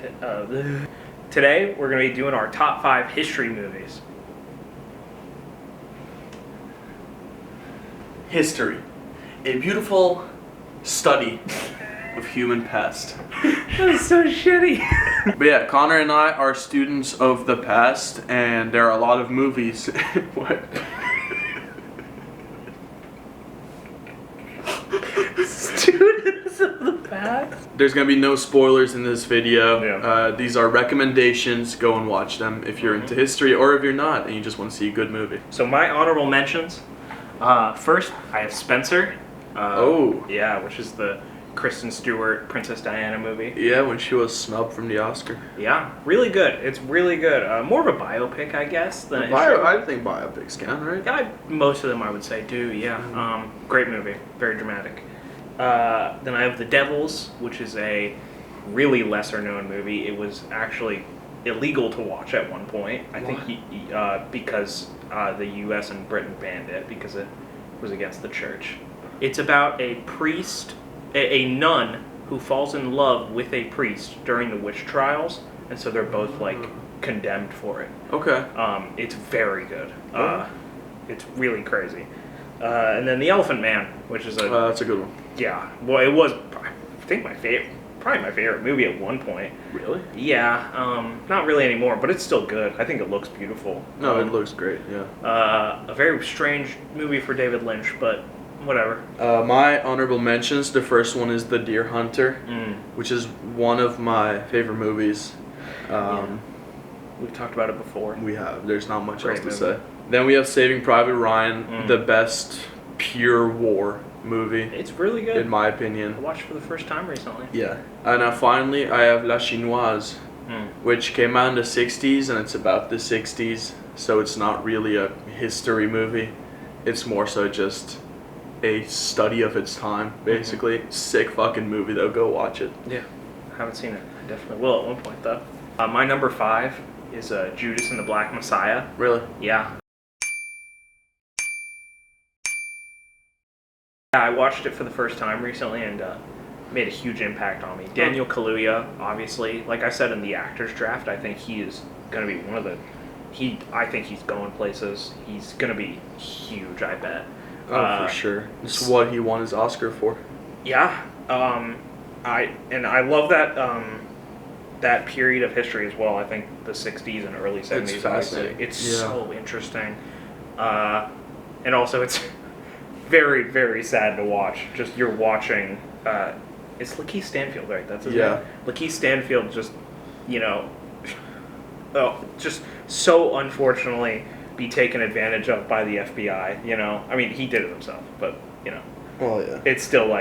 Today, we're going to be doing our top 5 history movies. History. A beautiful study of human past. That's so shitty. But yeah, Connor and I are students of the past, and there are a lot of movies. What? Students of the past? There's gonna be no spoilers in this video. Yeah. These are recommendations. Go and watch them if you're into history, or if you're not and you just want to see a good movie. So my honorable mentions. First, I have Spencer. Yeah, which is the Kristen Stewart, Princess Diana movie. Yeah, when she was snubbed from the Oscar. Yeah, really good. It's really good. More of a biopic, I guess, than a I think biopics can, right? most of them, I would say, do. Yeah. Great movie. Very dramatic. Then I have The Devils, which is a really lesser-known movie. It was actually illegal to watch at one point. I think because the U.S. and Britain banned it because it was against the church. It's about a priest, a nun who falls in love with a priest during the witch trials, and so they're both condemned for it. Okay. It's very good. It's really crazy. And then The Elephant Man, which is that's a good one. Yeah, well, it was, I think, probably my favorite movie at one point. Really? Yeah, not really anymore, but it's still good. I think it looks beautiful. No, it looks great, yeah. A very strange movie for David Lynch, but whatever. My honorable mentions, the first one is The Deer Hunter, which is one of my favorite movies. We've talked about it before. We have. There's not much Great else to movie. say. Then we have Saving Private Ryan, the best pure war movie. It's really good. In my I opinion. watched it for the first time recently. Yeah. And finally, I have La Chinoise, which came out in the 60s, and it's about the 60s, so it's not really a history movie. It's more so just a study of its time, basically. Sick fucking movie, though. Go watch it. Yeah. Haven't seen it. I definitely will at one point, though. My number 5 is Judas and the Black Messiah. Really? Yeah. Yeah, I watched it for the first time recently and made a huge impact on me. Daniel Kaluuya, obviously, like I said in the actors draft, I think he is going to be one of the. I think he's going places. He's going to be huge. I bet. For sure. It's what he won his Oscar for. Yeah. I love that that period of history as well. I think the 60s and early 70s. It's fascinating. It's so interesting. And also it's very, very sad to watch. Just you're watching. It's Lakeith Stanfield, right? That's his name. Lakeith Stanfield just, just so unfortunately be taken advantage of by the FBI. I mean, he did it himself, but Well, yeah. it's still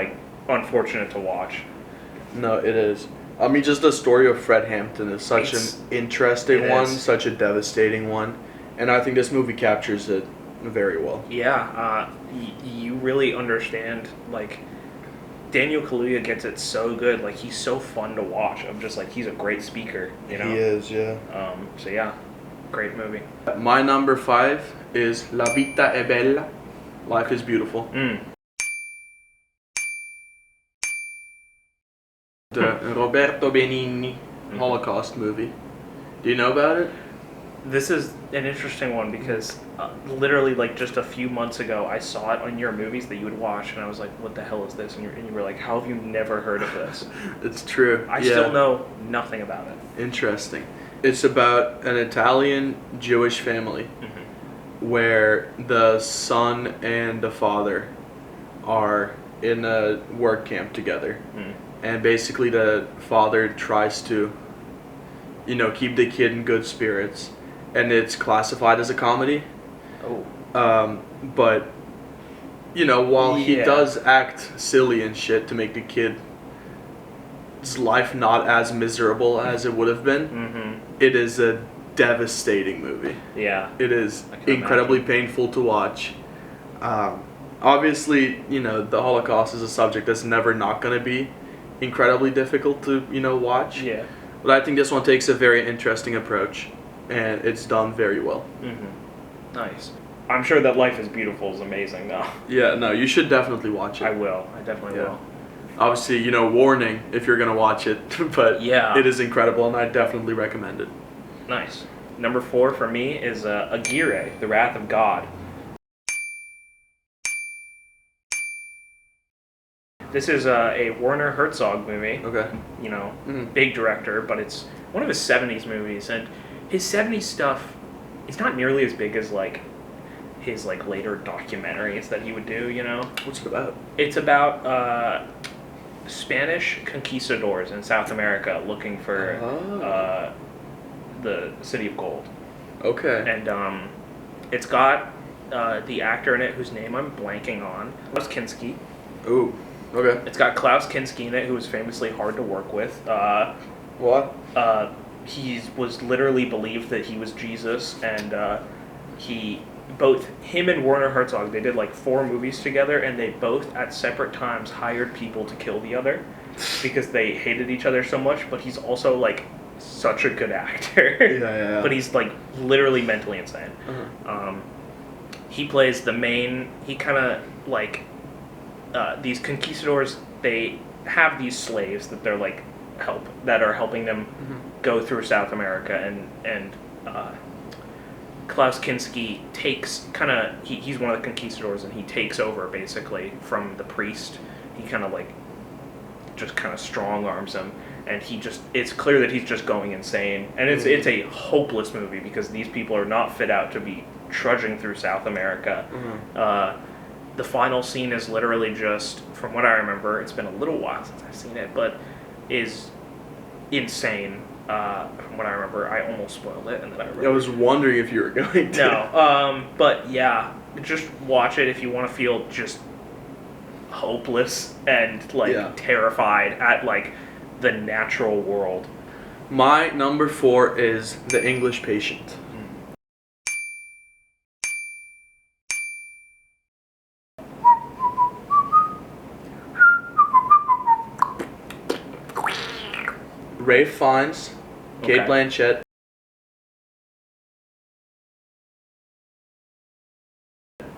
unfortunate to watch. No, it is. I mean, just the story of Fred Hampton is such an interesting one, such a devastating one, and I think this movie captures it very well. Yeah, you really understand, Daniel Kaluuya gets it so good, he's so fun to watch, he's a great speaker, He is, yeah. So yeah, great movie. My number 5 is La Vita è Bella, Life is Beautiful. The Roberto Benigni Holocaust movie. Do you know about it? This is an interesting one because literally just a few months ago I saw it on your movies that you would watch and I was like, what the hell is this? And you were like, how have you never heard of this? It's true. I still know nothing about it. Interesting. It's about an Italian Jewish family where the son and the father are in a work camp together. And basically the father tries to, keep the kid in good spirits. And it's classified as a comedy. But, while he does act silly and shit to make the kid's life not as miserable as it would have been, it is a devastating movie. Yeah. It is incredibly painful to watch. Obviously, the Holocaust is a subject that's never not going to be incredibly difficult to, watch. Yeah. But I think this one takes a very interesting approach, and it's done very well. Nice. I'm sure that Life is Beautiful is amazing, though. Yeah, no, you should definitely watch it. I will. I definitely will. Obviously, warning if you're gonna watch it, but Yeah. it is incredible, and I definitely recommend it. Nice. Number 4 for me is Aguirre, The Wrath of God. This is a Werner Herzog movie. Okay. Big director, but it's one of his 70s movies, and his 70s stuff is not nearly as big as his later documentaries that he would do. What's it about? It's about Spanish conquistadors in South America looking for the City of Gold. Okay. And it's got the actor in it whose name I'm blanking on, Klaus Kinski. Ooh. Okay. It's got Klaus Kinski in it, who was famously hard to work with. What? He was literally believed that he was Jesus, and both him and Werner Herzog, they did 4 movies together, and they both at separate times hired people to kill the other because they hated each other so much. But he's also such a good actor. Yeah. But he's literally mentally insane. Uh-huh. He plays the main. He kind of these conquistadors. They have these slaves that they're that are helping them go through South America, and Klaus Kinski takes he's one of the conquistadors, and he takes over basically from the priest. He just strong arms him, and it's clear that he's just going insane, and it's a hopeless movie because these people are not fit out to be trudging through South America. The final scene is literally just, from what I remember, it's been a little while since I've seen it, but is insane. From what I remember, I almost spoiled it, and then I remember. I was wondering if you were going to. No, but yeah, just watch it if you want to feel just hopeless and terrified at the natural world. My number 4 is The English Patient. Ralph Fiennes, Kate Okay. Blanchett,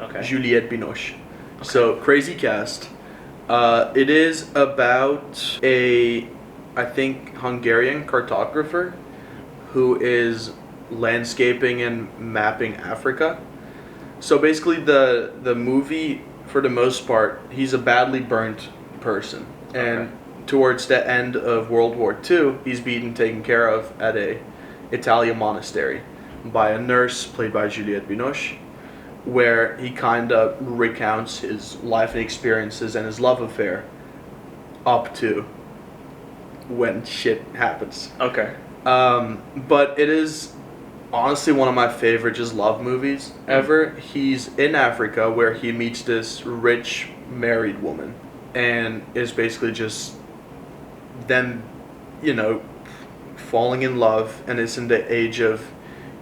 Okay. Juliette Binoche. So, crazy cast. It is about I think, Hungarian cartographer who is landscaping and mapping Africa. So basically the movie, for the most part, he's a badly burnt person. And towards the end of World War II, he's being taken care of at a Italian monastery by a nurse played by Juliette Binoche, where he kind of recounts his life and experiences and his love affair up to when shit happens. Okay. But it is honestly one of my favorite just love movies ever. He's in Africa where he meets this rich married woman and is basically just them, falling in love, and it's in the age of,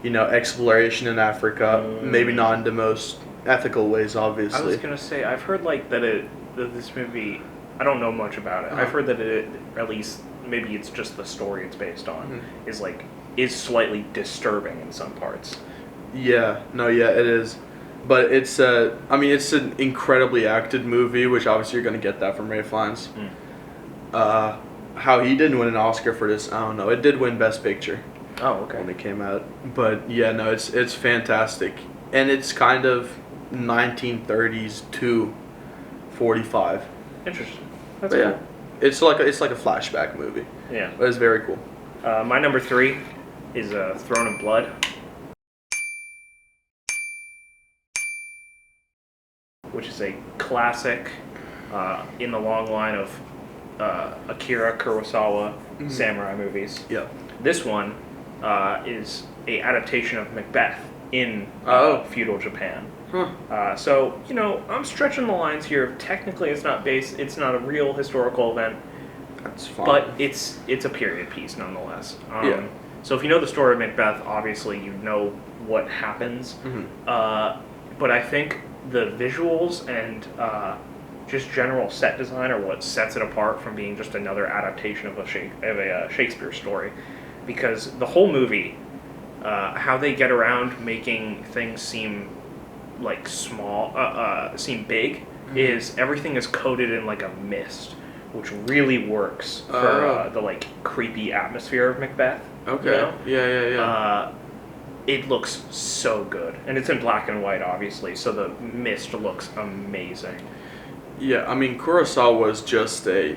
exploration in Africa, maybe not in the most ethical ways, obviously. I was gonna say, I've heard that this movie, I don't know much about it. I've heard that it, at least maybe it's just the story it's based on, is slightly disturbing in some parts. Yeah, it is. But it's it's an incredibly acted movie, which obviously you're gonna get that from Ralph Fiennes. How he didn't win an Oscar for this, I don't know. It did win Best Picture. Oh, okay. When it came out. But yeah, no, it's fantastic. And it's kind of 1930s to 45. Interesting. That's But cool. yeah. It's like a flashback movie. Yeah. But it's very cool. My number 3 is Throne of Blood, which is a classic in the long line of Akira Kurosawa samurai movies. Yeah. This one is a adaptation of Macbeth in feudal Japan. Huh. So I'm stretching the lines here. Technically, it's not a real historical event, That's fine. but it's a period piece nonetheless. Yeah. So if you know the story of Macbeth, obviously you know what happens. But I think the visuals and just general set design are what sets it apart from being just another adaptation of a Shakespeare story, because the whole movie, how they get around making things seem small, seem big, is everything is coated in a mist, which really works for the like creepy atmosphere of Macbeth. Okay. You know? Yeah. It looks so good, and it's in black and white, obviously. So the mist looks amazing. Yeah, I mean, Kurosawa was just a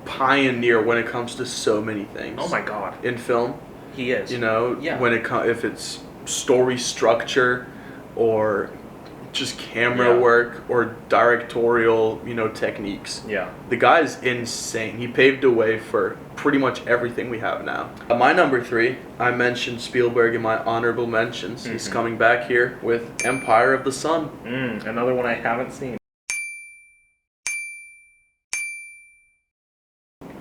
pioneer when it comes to so many things. Oh my god, in film, he is. you know, Yeah. when if it's story structure or just camera work or directorial, techniques. Yeah. The guy's insane. He paved the way for pretty much everything we have now. My number 3, I mentioned Spielberg in my honorable mentions. Mm-hmm. He's coming back here with Empire of the Sun. Another one I haven't seen.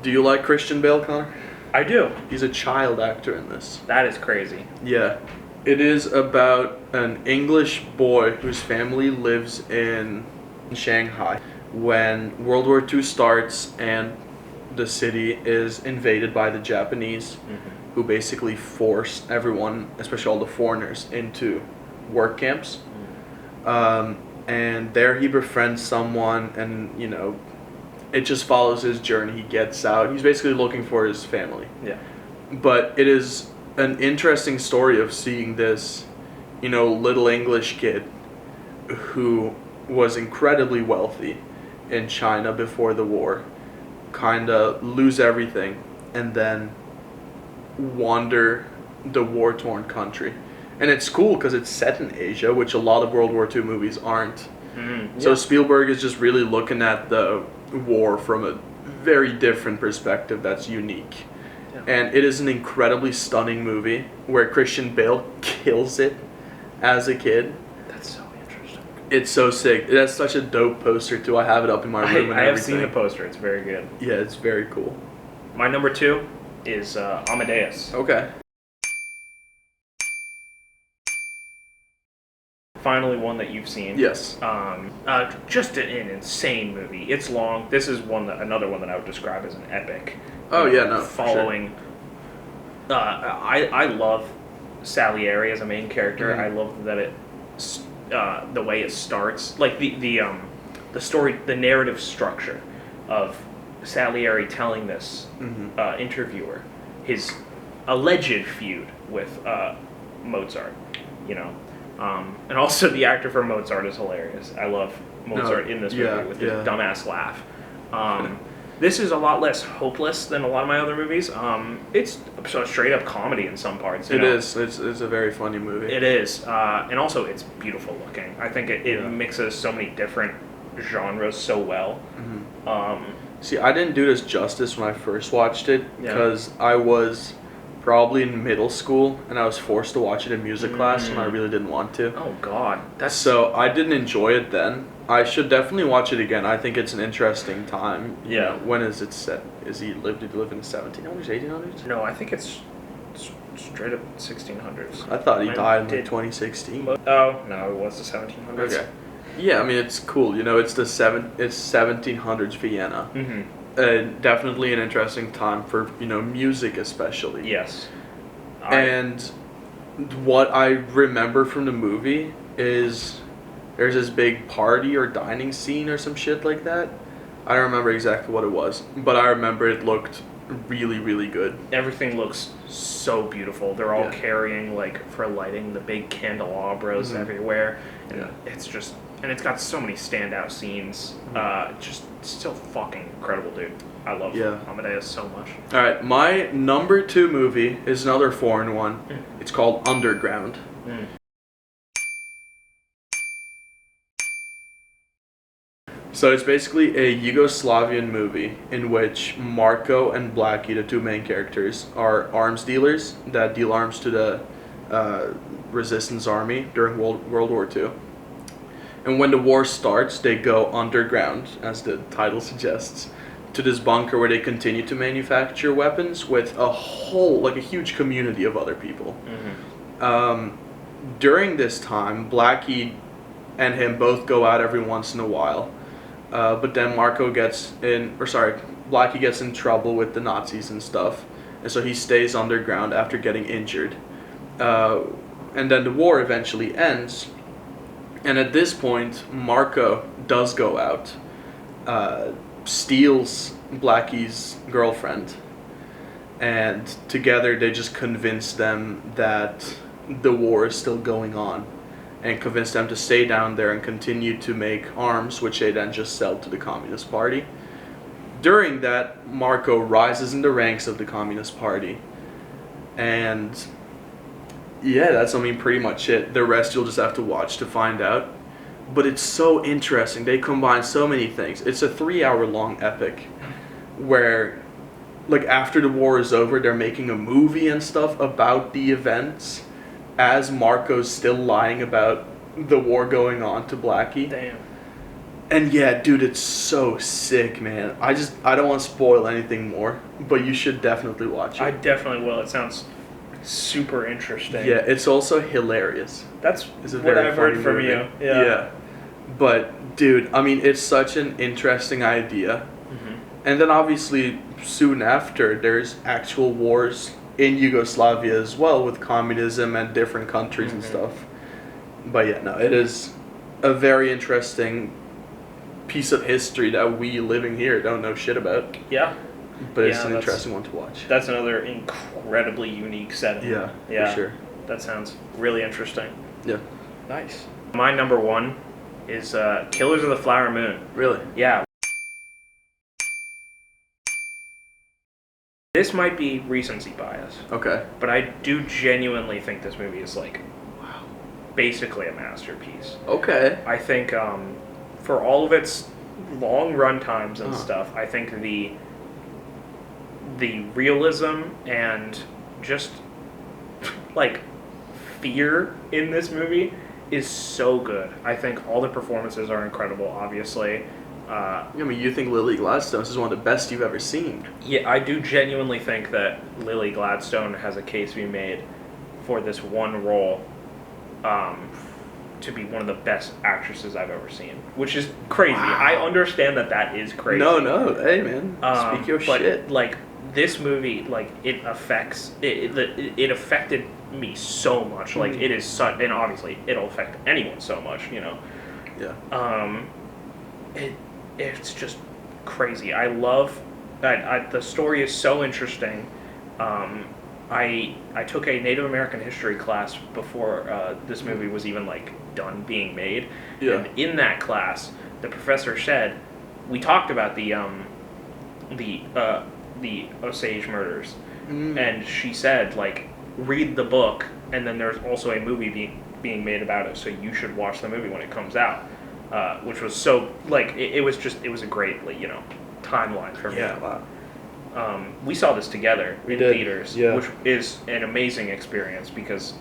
Do you like Christian Bale, Connor? I do. He's a child actor in this. That is crazy. Yeah. It is about an English boy whose family lives in Shanghai when World War II starts and the city is invaded by the Japanese, who basically force everyone, especially all the foreigners, into work camps. And there he befriends someone, and it just follows his journey. He gets out. He's basically looking for his family. Yeah. But it is an interesting story of seeing this, little English kid who was incredibly wealthy in China before the war, kind of lose everything and then wander the war-torn country. And it's cool because it's set in Asia, which a lot of World War II movies aren't. So Spielberg is just really looking at the war from a very different perspective that's unique. Yeah. And it is an incredibly stunning movie where Christian Bale kills it as a kid. That's so interesting. It's so sick. It has such a dope poster too. I have it up in my room and I have everything. seen the poster. It's very good. Yeah, it's very cool. My number 2 is Amadeus. Okay. Finally, one that you've seen. Yes. Just an insane movie. It's long. This is another one that I would describe as an epic. Oh yeah, no. Following. Sure. I love Salieri as a main character. Mm-hmm. I love that the way it starts, like the story, the narrative structure of Salieri telling this interviewer his alleged feud with Mozart. And also the actor for Mozart is hilarious. I love Mozart in this movie with his dumbass laugh. This is a lot less hopeless than a lot of my other movies. It's a straight up comedy in some parts. It is. It's a very funny movie. It is. And also it's beautiful looking. I think it mixes so many different genres so well. See, I didn't do this justice when I first watched it because I was probably in middle school and I was forced to watch it in music class and I really didn't want to. Oh god. So I didn't enjoy it then. I should definitely watch it again. I think it's an interesting time. Yeah. When is it set? Did he live in the 1700s, 1800s? No, I think it's straight up 1600s. I thought he died in 2016. Oh, no, it was the 1700s. Okay. Yeah, I mean, it's cool. It's it's 1700s Vienna. Definitely an interesting time for, music especially. Yes. And what I remember from the movie is there's this big party or dining scene or some shit like that. I don't remember exactly what it was, but I remember it looked really, really good. Everything looks so beautiful. They're all carrying, for lighting, the big candelabras everywhere. And it's got so many standout scenes. Just still fucking incredible, dude. I love Amadeus so much. All right, my number 2 movie is another foreign one. It's called Underground. So it's basically a Yugoslavian movie in which Marco and Blackie, the two main characters, are arms dealers that deal arms to the resistance army during World War II. And when the war starts, they go underground, as the title suggests, to this bunker where they continue to manufacture weapons with a huge community of other people. During this time, Blackie and him both go out every once in a while. But then Blackie gets in trouble with the Nazis and stuff, and so he stays underground after getting injured. And then the war eventually ends, and at this point, Marco does go out steals Blackie's girlfriend, and together they just convince them that the war is still going on, and convince them to stay down there and continue to make arms, which they then just sell to the Communist Party. During that, Marco rises in the ranks of the Communist Party, and yeah, that's, I mean, pretty much it. The rest you'll just have to watch to find out. But it's so interesting. They combine so many things. It's a 3-hour-long epic where, like, after the war is over, they're making a movie and stuff about the events as Marco's still lying about the war going on to Blackie. Damn. And yeah, dude, it's so sick, man. I don't want to spoil anything more, but you should definitely watch it. I definitely will. It sounds super interesting. Yeah, it's also hilarious. That's It's a what very I've heard funny from movie. you. Yeah. But, dude, I mean, it's such an interesting idea. Mm-hmm. And then, obviously, soon after, there's actual wars in Yugoslavia as well, with communism and different countries and stuff. But, yeah, no, it is a very interesting piece of history that we living here don't know shit about. Yeah. But it's Yeah, an that's- interesting one to watch. That's another incredibly unique setting. Yeah, Yeah. for sure. That sounds really interesting. Yeah. Nice. My number one is Killers of the Flower Moon. Really? Yeah. This might be recency bias, Okay. but I do genuinely think this movie is like, wow, basically a masterpiece. Okay. I think for all of its long run times and Uh-huh. stuff, I think the realism and just like fear in this movie is so good. I think all the performances are incredible, obviously. I mean, you think Lily Gladstone is one of the best you've ever seen. Yeah, I do genuinely think that Lily Gladstone has a case to be made for this one role to be one of the best actresses I've ever seen, which is crazy. Wow. I understand that is crazy. No, hey man, speak your but shit. Like this movie, like it affected me so much. Like it is such, and obviously it'll affect anyone so much, you know. Yeah. It's just crazy. I love that. The story is so interesting. I took a Native American history class before this movie was even like done being made. Yeah. And in that class, the professor said, we talked about the Osage murders, and she said, like, read the book, and then there's also a movie being made about it, so you should watch the movie when it comes out, which was so, like, it was a great, like, you know, timeline for me. Yeah. Wow. We saw this together in did, theaters, yeah. which is an amazing experience because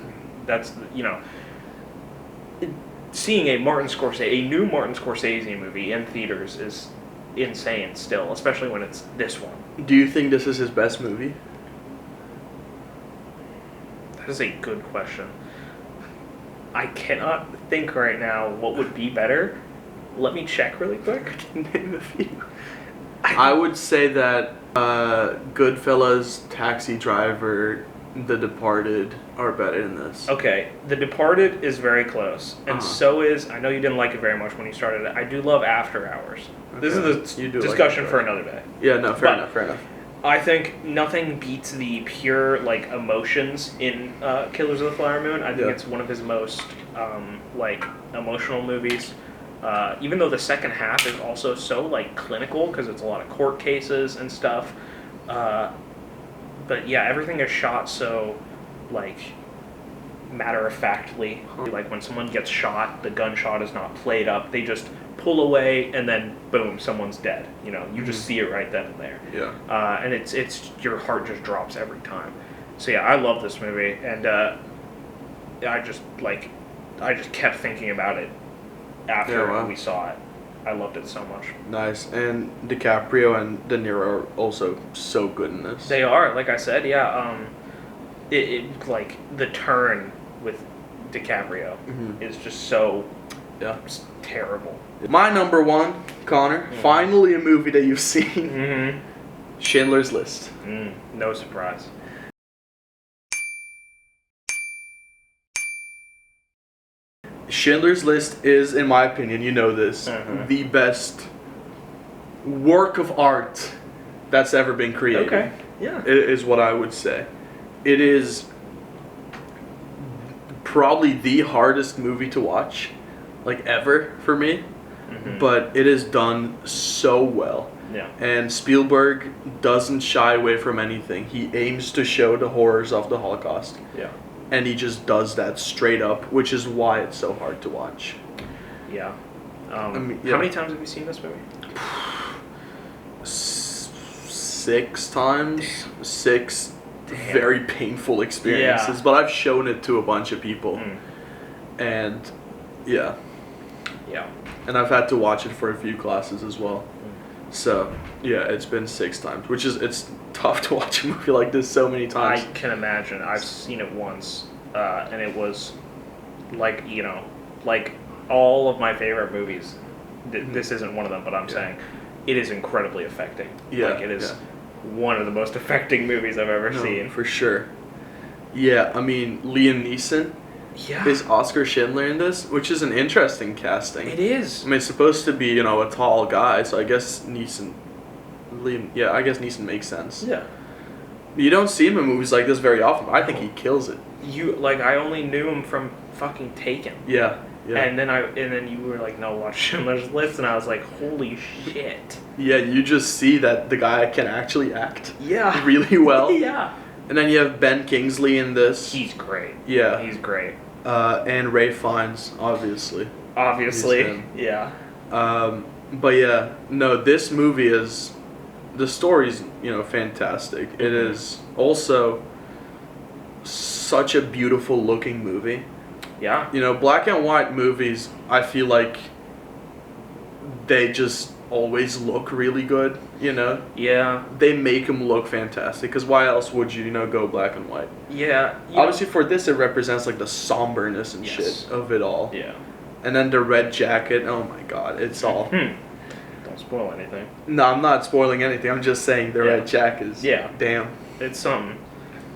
that's, you know, seeing a new Martin Scorsese movie in theaters is insane still, especially when it's this one. Do you think this is his best movie? That is a good question. I cannot think right now what would be better. Let me check really quick. Name a few. I would say that Goodfellas, Taxi Driver, The Departed are better than this. Okay, The Departed is very close, and so is, I know you didn't like it very much when you started it, I do love After Hours. This is You a do like discussion After for Hours. another day. Yeah, no, fair But- enough. I think nothing beats the pure, like, emotions in Killers of the Flower Moon. I think Yeah. it's one of his most, like, emotional movies. Even though the second half is also so, like, clinical, because it's a lot of court cases and stuff. But, yeah, everything is shot so, like, matter-of-factly. Like, when someone gets shot, the gunshot is not played up. They just pull away, and then, boom, someone's dead. You know, you just see it right then and there. Yeah. And it's your heart just drops every time. So yeah, I love this movie, and I just kept thinking about it after we saw it. I loved it so much. Nice. And DiCaprio and De Niro are also so good in this. They are, like I said, yeah. It like the turn with DiCaprio is just so terrible. My number one, Connor, finally a movie that you've seen. Mm-hmm. Schindler's List. No surprise. Schindler's List is, in my opinion, you know this, Mhm. the best work of art that's ever been created. Okay. Yeah. Is what I would say. It is probably the hardest movie to watch, like ever for me. Mm-hmm. But it is done so well. Yeah. And Spielberg doesn't shy away from anything. He aims to show the horrors of the Holocaust. Yeah. And he just does that straight up, which is why it's so hard to watch. Yeah. yeah. How many times have you seen this movie? 6 times. 6 Damn. very painful experiences. Yeah. But I've shown it to a bunch of people. And yeah. Yeah. And I've had to watch it for a few classes as well. So, yeah, it's been 6 times, which is, it's tough to watch a movie like this so many times. I can imagine. I've seen it once, and it was like, like all of my favorite movies. This isn't one of them, but I'm saying it is incredibly affecting. Yeah, like it is one of the most affecting movies I've ever seen. For sure. Yeah, I mean, Liam Neeson is Oscar Schindler in this, which is an interesting casting. It is. I mean, it's supposed to be, a tall guy, so I guess Neeson makes sense. Yeah. You don't see him in movies like this very often, but I think he kills it. I only knew him from fucking Taken. Yeah. Yeah. And then you were like, no, watch Schindler's List, and I was like, holy shit. Yeah, you just see that the guy can actually act. Yeah. Really well. Yeah. And then you have Ben Kingsley in this. He's great. Yeah. He's great. And Ray Fiennes, obviously. Obviously. Yeah. But yeah, no, this movie is, the story's, fantastic. It is also such a beautiful looking movie. Yeah. Black and white movies, I feel like they just always look really good, Yeah. They make them look fantastic, because why else would you, go black and white? Yeah. Obviously for this, it represents, like, the somberness and shit of it all. Yeah. And then the red jacket, oh my god, it's all... Don't spoil anything. No, I'm not spoiling anything, I'm just saying the red jacket is... Yeah. Damn. It's something.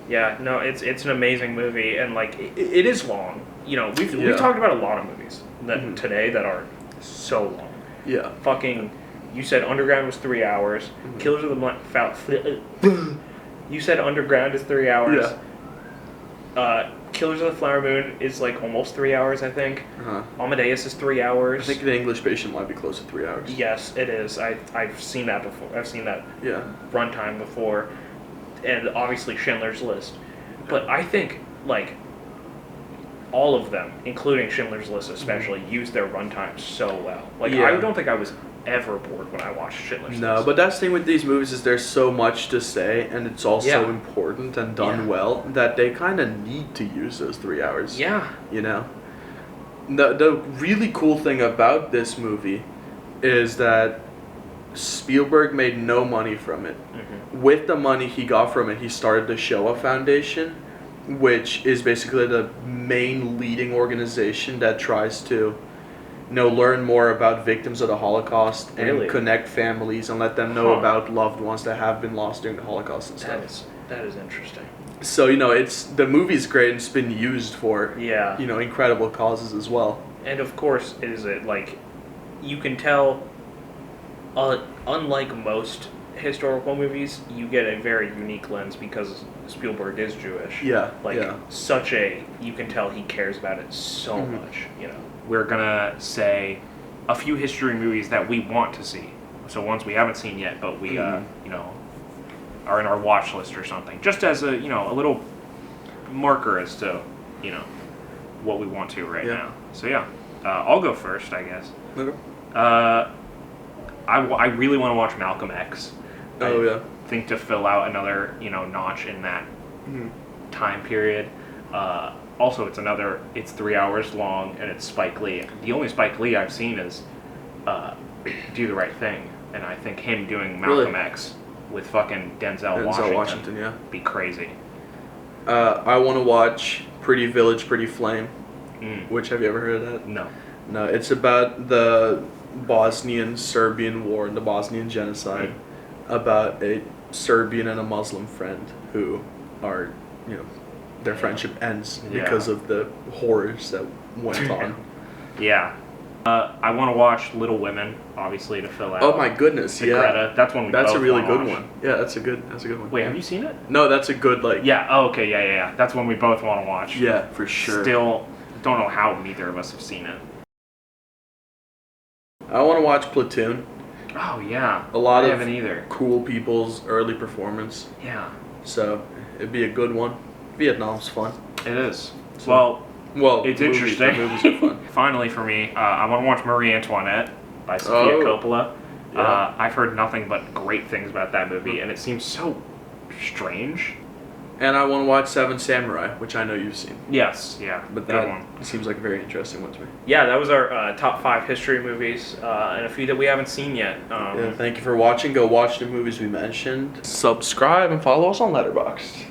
Yeah, no, it's an amazing movie, and, like, it is long. We've talked about a lot of movies that today that are so long. Yeah. Fucking, you said Underground was 3 hours. Killers of the you said Underground is 3 hours. Yeah. Killers of the Flower Moon is like almost 3 hours, I think. Uh-huh. Amadeus is 3 hours. I think The English Patient might be close to 3 hours. Yes, it is. I've seen that before. I've seen that runtime before, and obviously Schindler's List. But I think like all of them, including Schindler's List especially, use their runtime so well. Like I don't think I was ever bored when I watched Schindler's List. No, but that's the thing with these movies is there's so much to say, and it's all so important and done well that they kind of need to use those 3 hours. Yeah. The really cool thing about this movie is that Spielberg made no money from it. With the money he got from it, he started the Shoah Foundation, which is basically the main leading organization that tries to learn more about victims of the Holocaust and connect families and let them know about loved ones that have been lost during the Holocaust and stuff. That is interesting. So, it's the movie's great and it's been used for incredible causes as well. And of course, you can tell, unlike most historical movies, you get a very unique lens because Spielberg is Jewish. Yeah. You can tell he cares about it so much, We're gonna say a few history movies that we want to see. So ones we haven't seen yet, but we, are in our watch list or something. Just as a little marker as to, what we want to right now. So I'll go first, I guess. Okay. I really want to watch Malcolm X. I think to fill out another, notch in that time period. Also, it's 3 hours long, and it's Spike Lee. The only Spike Lee I've seen is Do the Right Thing, and I think him doing Malcolm X with fucking Denzel Washington be crazy. I want to watch Pretty Village, Pretty Flame, which, have you ever heard of that? No. No, it's about the Bosnian-Serbian War and the Bosnian genocide, about a Serbian and a Muslim friend who are, their friendship ends because of the horrors that went on. Yeah. I want to watch Little Women, obviously, to fill out. Oh my goodness, the yeah. Greta. That's one we That's a both really wanna good watch. one. Yeah, that's a good one. Wait, have you seen it? No, that's a good like. Yeah. Oh, okay. Yeah. That's one we both want to watch. Yeah, for sure. Still don't know how neither of us have seen it. I want to watch Platoon. Oh yeah. A lot I of haven't either. cool people's early performance. Yeah. So it'd be a good one. Vietnam's fun. It is. So- Well, It's movies, interesting. The movies are fun. Finally, for me, I want to watch Marie Antoinette by Sofia Oh. Coppola. Yeah. I've heard nothing but great things about that movie, and it seems so strange. And I want to watch Seven Samurai, which I know you've seen. Yes, yeah, But good that one. seems like a very interesting one to me. Yeah, that was our top 5 history movies, and a few that we haven't seen yet. Yeah, thank you for watching. Go watch the movies we mentioned. Subscribe and follow us on Letterboxd.